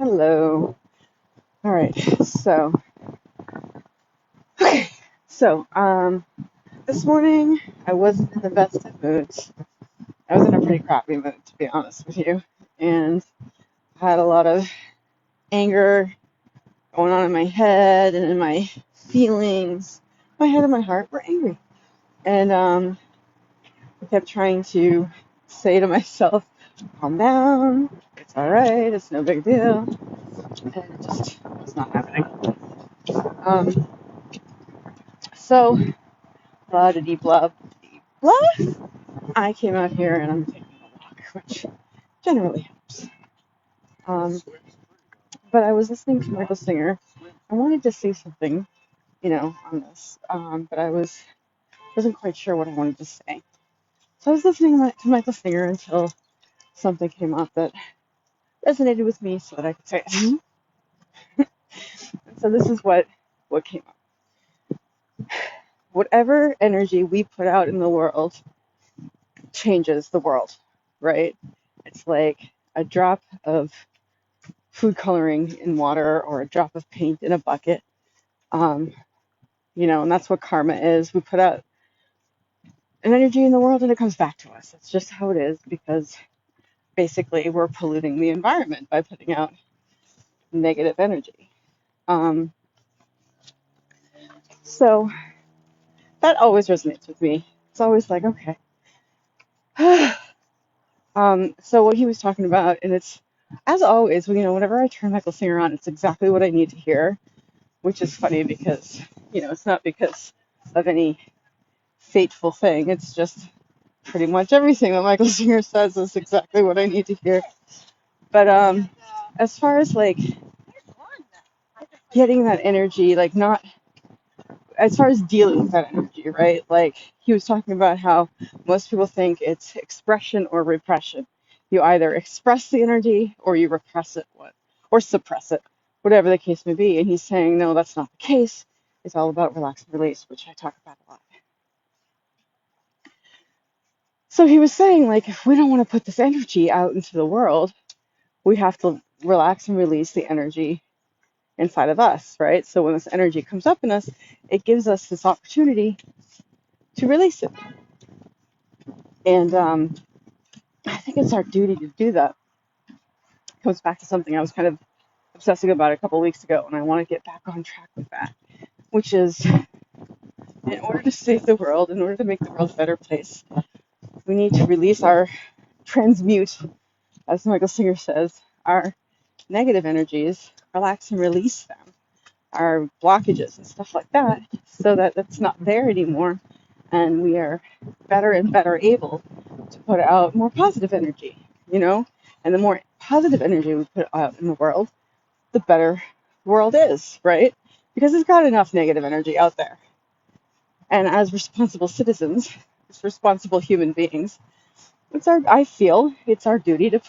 Hello. All right. So, okay. So, this morning I wasn't in the best of moods. I was in a pretty crappy mood, to be honest with you, and I had a lot of anger going on in my head and in my feelings. My head and my heart were angry, and I kept trying to say to myself, "Calm down. It's all right. It's no big deal," and it just was not happening. Um, so. Blah, de blah, blah. I came out here and I'm taking a walk, which generally helps. Um, but I was listening to Michael Singer. I wanted to say something, on this, but wasn't quite sure what I wanted to say. So I was listening to Michael Singer until something came up that resonated with me, so that I could say it. So this is what came up. Whatever energy we put out in the world changes the world, right? It's like a drop of food coloring in water or a drop of paint in a bucket. Um, and that's what karma is. We put out an energy in the world and it comes back to us. It's just how it is because basically we're polluting the environment by putting out negative energy. Um, so that always resonates with me. It's always like, okay. So what he was talking about, and it's, as always, whenever I turn Michael Singer on, it's exactly what I need to hear, which is funny because, it's not because of any fateful thing. It's just pretty much everything that Michael Singer says is exactly what I need to hear. But as far as like getting that energy, like not as far as dealing with that energy, right? Like he was talking about how most people think it's expression or repression. You either express the energy or you repress it, or suppress it, whatever the case may be. And he's saying, no, that's not the case. It's all about relax and release, which I talk about a lot. So he was saying, like, if we don't want to put this energy out into the world, we have to relax and release the energy inside of us, right? So when this energy comes up in us, it gives us this opportunity to release it. And I think it's our duty to do that. It comes back to something I was kind of obsessing about a couple of weeks ago, and I want to get back on track with that, which is in order to save the world, in order to make the world a better place, we need to release transmute, as Michael Singer says, our negative energies, relax and release them, our blockages and stuff like that, so that that's not there anymore, and we are better and better able to put out more positive energy, and the more positive energy we put out in the world, the better the world is, right? Because it's got enough negative energy out there. And as responsible citizens, as responsible human beings, I feel it's our duty to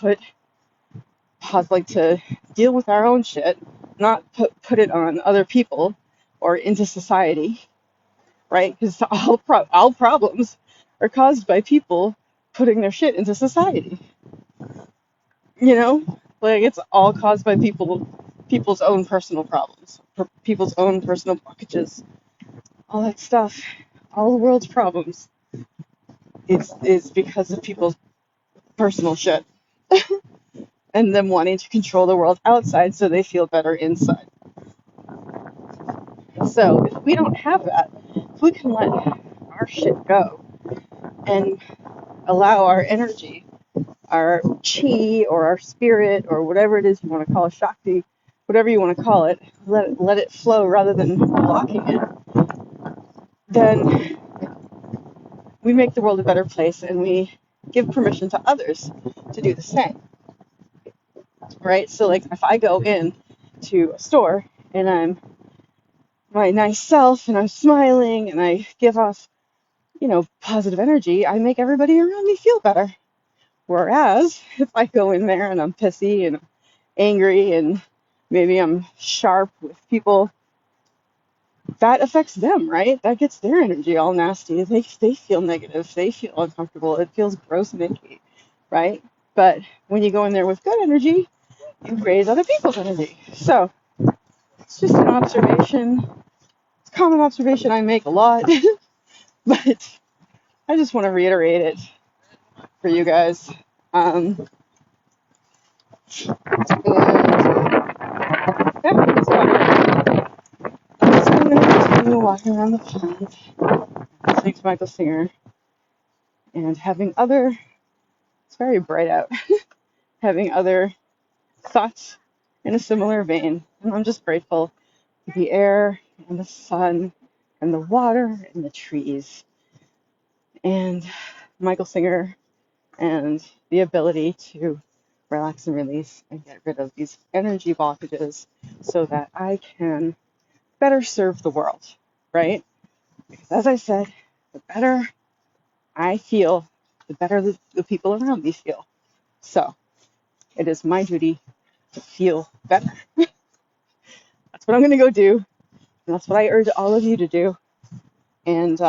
to deal with our own shit, not put it on other people or into society, right? Because all problems are caused by people putting their shit into society. Like it's all caused by people's own personal problems, people's own personal blockages, all that stuff. All the world's problems is because of people's personal shit and them wanting to control the world outside so they feel better inside. So if we don't have that, if we can let our shit go and allow our energy, our chi or our spirit or whatever it is you want to call it, Shakti, whatever you want to call it, let it flow rather than blocking it, then we make the world a better place and we give permission to others to do the same, right? So like if I go in to a store and I'm my nice self and I'm smiling and I give off, positive energy, I make everybody around me feel better. Whereas if I go in there and I'm pissy and angry and maybe I'm sharp with people, that affects them, right? That gets their energy all nasty. They feel negative. They feel uncomfortable. It feels gross and icky, right? But when you go in there with good energy, you raise other people's energy. So it's just an observation. It's a common observation I make a lot, but I just want to reiterate it for you guys. And yeah, so I'm going to continue walking around the pond, listening to Michael Singer, and having other, it's very bright out, having other thoughts in a similar vein. And I'm just grateful for the air and the sun and the water and the trees and Michael Singer and the ability to relax and release and get rid of these energy blockages so that I can better serve the world, right? Because as I said, the better I feel, the better the people around me feel. So it is my duty to feel better. That's what I'm going to go do. And that's what I urge all of you to do. And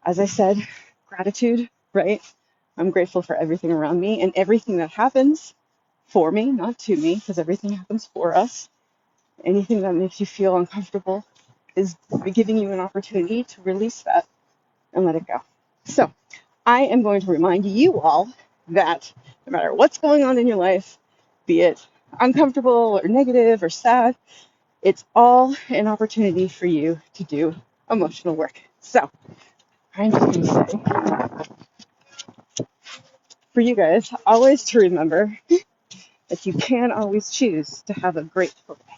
as I said, gratitude, right? I'm grateful for everything around me and everything that happens for me, not to me, because everything happens for us. Anything that makes you feel uncomfortable is giving you an opportunity to release that and let it go. So I am going to remind you all that no matter what's going on in your life, be it uncomfortable or negative or sad, it's all an opportunity for you to do emotional work. So I'm just going to say for you guys always to remember that you can always choose to have a grateful day.